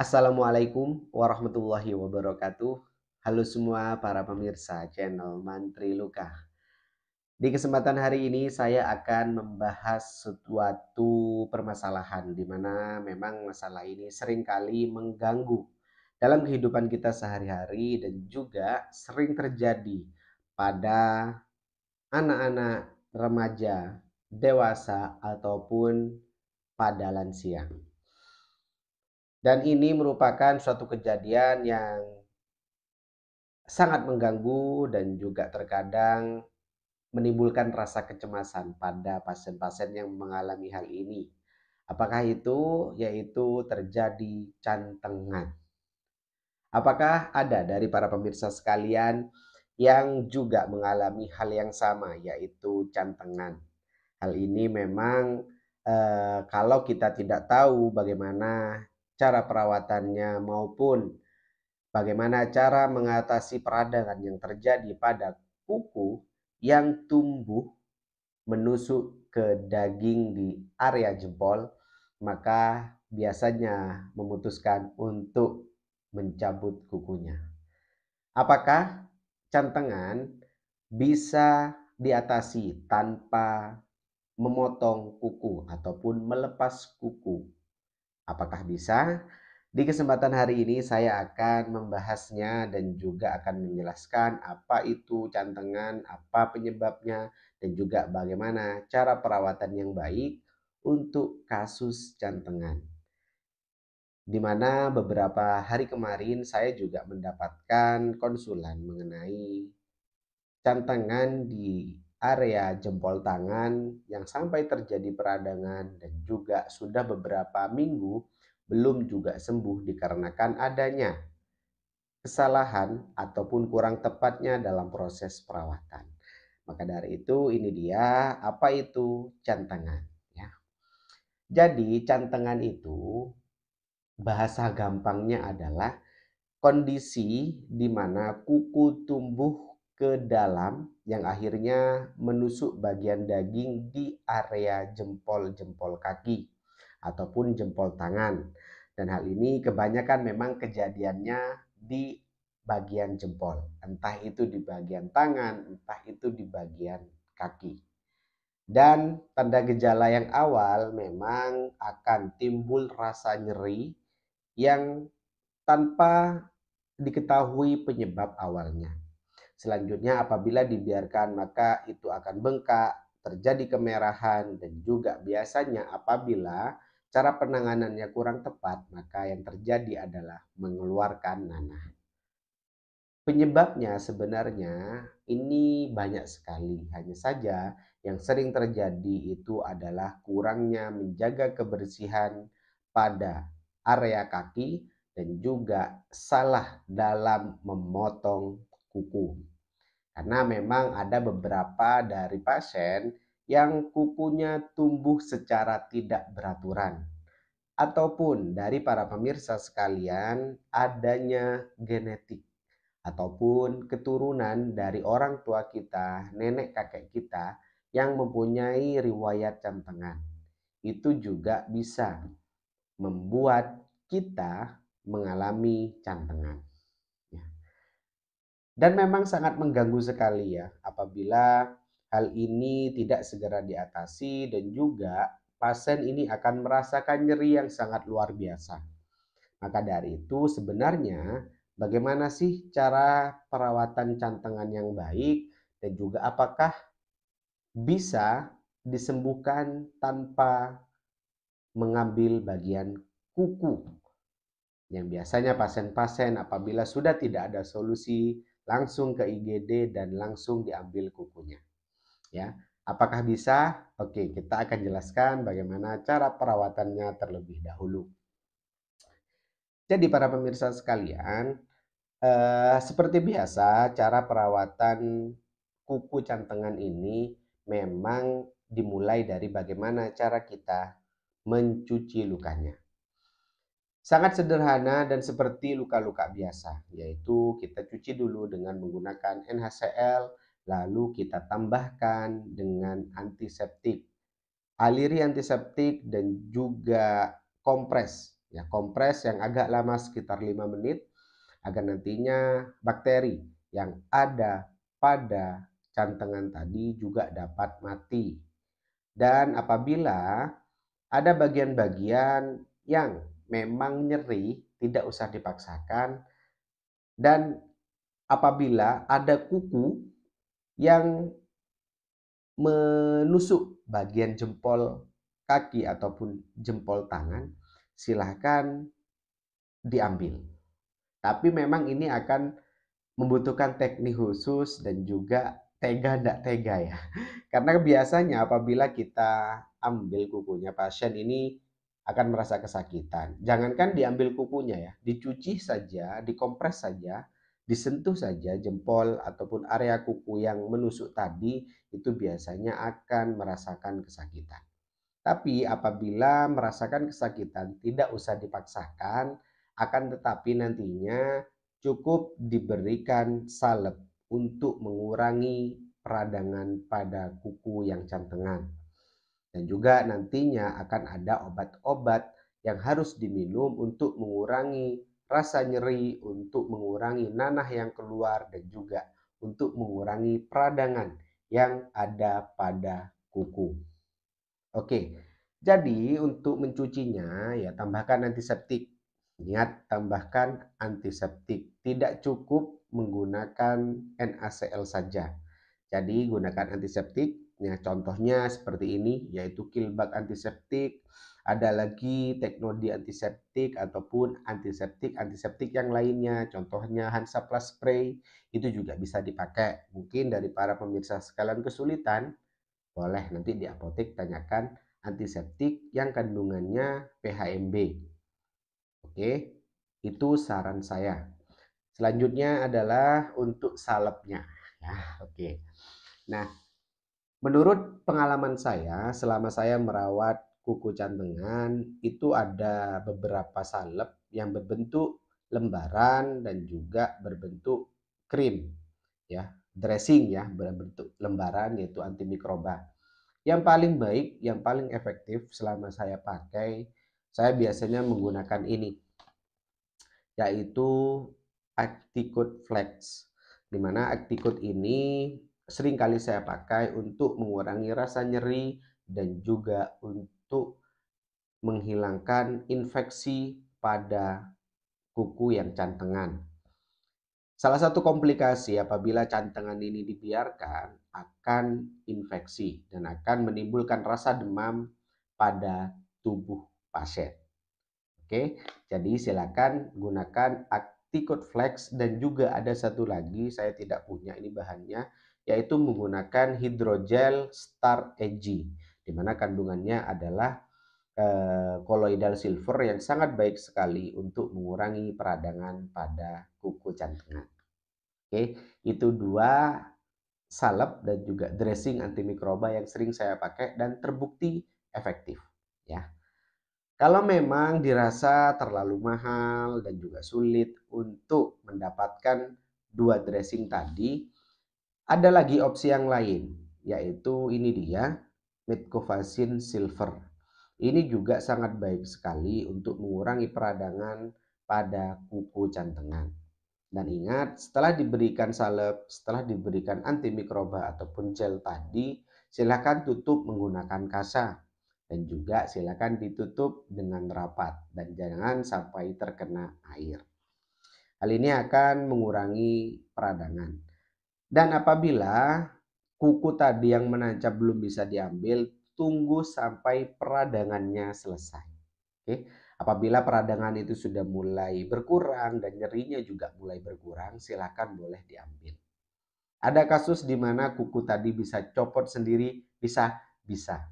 Assalamualaikum warahmatullahi wabarakatuh. Halo semua para pemirsa channel Mantri Luka. Di kesempatan hari ini saya akan membahas suatu permasalahan di mana memang masalah ini seringkali mengganggu dalam kehidupan kita sehari-hari dan juga sering terjadi pada anak-anak, remaja, dewasa ataupun pada lansia. Dan ini merupakan suatu kejadian yang sangat mengganggu dan juga terkadang menimbulkan rasa kecemasan pada pasien-pasien yang mengalami hal ini. Apakah itu? Yaitu terjadi cantengan. Apakah ada dari para pemirsa sekalian yang juga mengalami hal yang sama, yaitu cantengan? Hal ini memang kalau kita tidak tahu bagaimana cara perawatannya maupun bagaimana cara mengatasi peradangan yang terjadi pada kuku yang tumbuh menusuk ke daging di area jempol, maka biasanya memutuskan untuk mencabut kukunya. Apakah cantengan bisa diatasi tanpa memotong kuku ataupun melepas kuku? Apakah bisa? Di kesempatan hari ini saya akan membahasnya dan juga akan menjelaskan apa itu cantengan, apa penyebabnya, dan juga bagaimana cara perawatan yang baik untuk kasus cantengan. Di mana beberapa hari kemarin saya juga mendapatkan konsulan mengenai cantengan di area jempol tangan yang sampai terjadi peradangan dan juga sudah beberapa minggu belum juga sembuh dikarenakan adanya kesalahan ataupun kurang tepatnya dalam proses perawatan. Maka dari itu ini dia apa itu cantengan ya. Jadi cantengan itu bahasa gampangnya adalah kondisi di mana kuku tumbuh ke dalam yang akhirnya menusuk bagian daging di area jempol-jempol kaki ataupun jempol tangan. Dan hal ini kebanyakan memang kejadiannya di bagian jempol, entah itu di bagian tangan, entah itu di bagian kaki. Dan tanda gejala yang awal memang akan timbul rasa nyeri yang tanpa diketahui penyebab awalnya. Selanjutnya apabila dibiarkan maka itu akan bengkak, terjadi kemerahan dan juga biasanya apabila cara penanganannya kurang tepat maka yang terjadi adalah mengeluarkan nanah. Penyebabnya sebenarnya ini banyak sekali, hanya saja yang sering terjadi itu adalah kurangnya menjaga kebersihan pada area kaki dan juga salah dalam memotong kuku. Karena memang ada beberapa dari pasien yang kukunya tumbuh secara tidak beraturan. Ataupun dari para pemirsa sekalian adanya genetik ataupun keturunan dari orang tua kita, nenek kakek kita yang mempunyai riwayat cantengan. Itu juga bisa membuat kita mengalami cantengan. Ya. Dan memang sangat mengganggu sekali ya apabila hal ini tidak segera diatasi dan juga pasien ini akan merasakan nyeri yang sangat luar biasa. Maka dari itu sebenarnya bagaimana sih cara perawatan cantengan yang baik dan juga apakah bisa disembuhkan tanpa mengambil bagian kuku? Yang biasanya pasien-pasien apabila sudah tidak ada solusi langsung ke IGD dan langsung diambil kukunya. Ya, apakah bisa? Oke, kita akan jelaskan bagaimana cara perawatannya terlebih dahulu. Jadi para pemirsa sekalian, seperti biasa cara perawatan kuku cantengan ini memang dimulai dari bagaimana cara kita mencuci lukanya. Sangat sederhana dan seperti luka-luka biasa, yaitu kita cuci dulu dengan menggunakan NaCl, lalu kita tambahkan dengan antiseptik, aliri antiseptik dan juga kompres Ya, kompres yang agak lama sekitar 5 menit agar nantinya bakteri yang ada pada cantengan tadi juga dapat mati. Dan apabila ada bagian-bagian yang memang nyeri, tidak usah dipaksakan. Dan apabila ada kuku yang menusuk bagian jempol kaki ataupun jempol tangan, silahkan diambil. Tapi memang ini akan membutuhkan teknik khusus dan juga tega tidak tega ya. Karena biasanya apabila kita ambil kukunya, pasien ini akan merasa kesakitan. Jangankan diambil kukunya ya, dicuci saja, dikompres saja, disentuh saja jempol ataupun area kuku yang menusuk tadi, itu biasanya akan merasakan kesakitan. Tapi apabila merasakan kesakitan, tidak usah dipaksakan, akan tetapi nantinya cukup diberikan salep untuk mengurangi peradangan pada kuku yang cantengan. Dan juga nantinya akan ada obat-obat yang harus diminum untuk mengurangi rasa nyeri, untuk mengurangi nanah yang keluar, dan juga untuk mengurangi peradangan yang ada pada kuku. Oke, jadi untuk mencucinya ya tambahkan antiseptik. Ingat, tambahkan antiseptik. Tidak cukup menggunakan NaCl saja. Jadi gunakan antiseptik. Ya, contohnya seperti ini, yaitu Killback antiseptik. Ada lagi Technodi antiseptik ataupun antiseptik yang lainnya. Contohnya Hansaplast Spray itu juga bisa dipakai. Mungkin dari para pemirsa sekalian kesulitan, boleh nanti di apotek tanyakan antiseptik yang kandungannya PHMB. Oke, itu saran saya. Selanjutnya adalah untuk salepnya. Ya, oke. Nah, menurut pengalaman saya selama saya merawat kuku cantengan, itu ada beberapa salep yang berbentuk lembaran dan juga berbentuk krim, ya, dressing ya, berbentuk lembaran yaitu antimikroba. Yang paling baik, yang paling efektif selama saya pakai, saya biasanya menggunakan ini, yaitu Acticode Flex. Di mana Acticode ini sering kali saya pakai untuk mengurangi rasa nyeri dan juga untuk menghilangkan infeksi pada kuku yang cantengan. Salah satu komplikasi apabila cantengan ini dibiarkan akan infeksi dan akan menimbulkan rasa demam pada tubuh pasien. Oke, jadi silakan gunakan Acticode Flex dan juga ada satu lagi saya tidak punya ini bahannya, yaitu menggunakan hidrogel Star Edgy, di mana kandungannya adalah koloidal silver yang sangat baik sekali untuk mengurangi peradangan pada kuku cantengan. Oke, itu dua salep dan juga dressing antimikroba yang sering saya pakai dan terbukti efektif ya. Kalau memang dirasa terlalu mahal dan juga sulit untuk mendapatkan dua dressing tadi, ada lagi opsi yang lain, yaitu ini dia, Metcovacin Silver. Ini juga sangat baik sekali untuk mengurangi peradangan pada kuku cantengan. Dan ingat, setelah diberikan salep, setelah diberikan antimikroba ataupun gel tadi, silakan tutup menggunakan kasa. Dan juga silakan ditutup dengan rapat dan jangan sampai terkena air. Hal ini akan mengurangi peradangan. Dan apabila kuku tadi yang menancap belum bisa diambil, tunggu sampai peradangannya selesai. Oke. Apabila peradangan itu sudah mulai berkurang dan nyerinya juga mulai berkurang, silakan boleh diambil. Ada kasus di mana kuku tadi bisa copot sendiri, bisa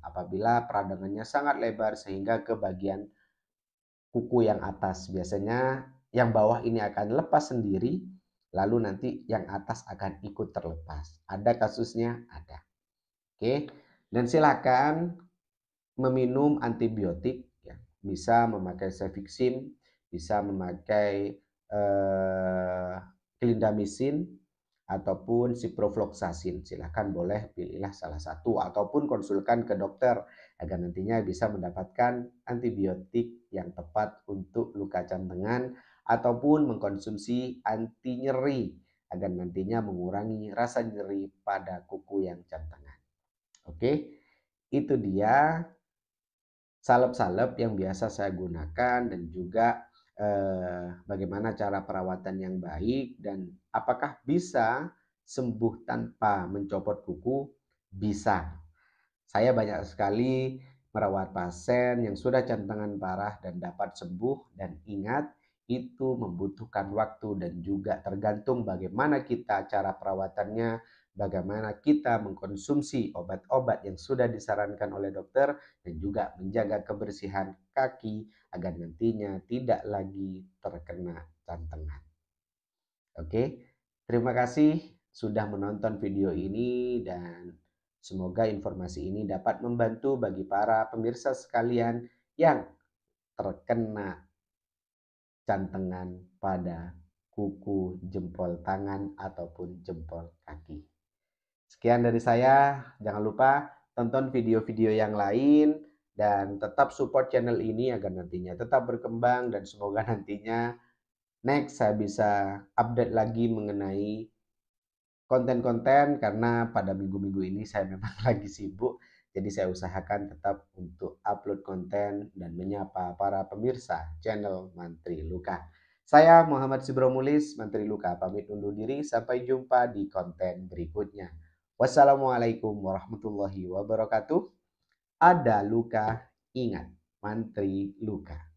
apabila peradangannya sangat lebar sehingga ke bagian kuku yang atas. Biasanya yang bawah ini akan lepas sendiri, lalu nanti yang atas akan ikut terlepas. Ada kasusnya? Ada. Oke. Dan silakan meminum antibiotik, ya. Bisa memakai Cefixime, bisa memakai clindamycin, ataupun ciprofloxacin. Silahkan boleh pilihlah salah satu ataupun konsulkan ke dokter agar nantinya bisa mendapatkan antibiotik yang tepat untuk luka jantengan ataupun mengkonsumsi anti nyeri agar nantinya mengurangi rasa nyeri pada kuku yang jantengan. Oke, itu dia salep-salep yang biasa saya gunakan dan juga bagaimana cara perawatan yang baik dan apakah bisa sembuh tanpa mencopot kuku? Bisa. Saya banyak sekali merawat pasien yang sudah jantengan parah dan dapat sembuh, dan ingat itu membutuhkan waktu dan juga tergantung bagaimana kita cara perawatannya, bagaimana kita mengkonsumsi obat-obat yang sudah disarankan oleh dokter dan juga menjaga kebersihan kaki agar nantinya tidak lagi terkena jantengan. Oke, terima kasih sudah menonton video ini dan semoga informasi ini dapat membantu bagi para pemirsa sekalian yang terkena jantengan pada kuku jempol tangan ataupun jempol kaki. Sekian dari saya, jangan lupa tonton video-video yang lain dan tetap support channel ini agar nantinya tetap berkembang dan semoga nantinya next saya bisa update lagi mengenai konten-konten karena pada minggu-minggu ini saya memang lagi sibuk. Jadi saya usahakan tetap untuk upload konten dan menyapa para pemirsa channel Mantri Luka. Saya Muhammad Sibromulis, Mantri Luka, pamit undur diri. Sampai jumpa di konten berikutnya. Wassalamualaikum warahmatullahi wabarakatuh. Ada luka, ingat Mantri Luka.